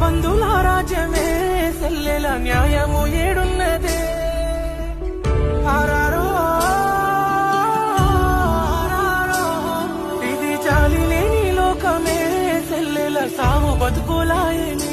బంధుల రాజ్యమే సెల్లెల న్యాయము ఏడున్నదే ఆరారో ఇది చాలి లేని లోకమే సెల్లెల సాము బతుకులాయనే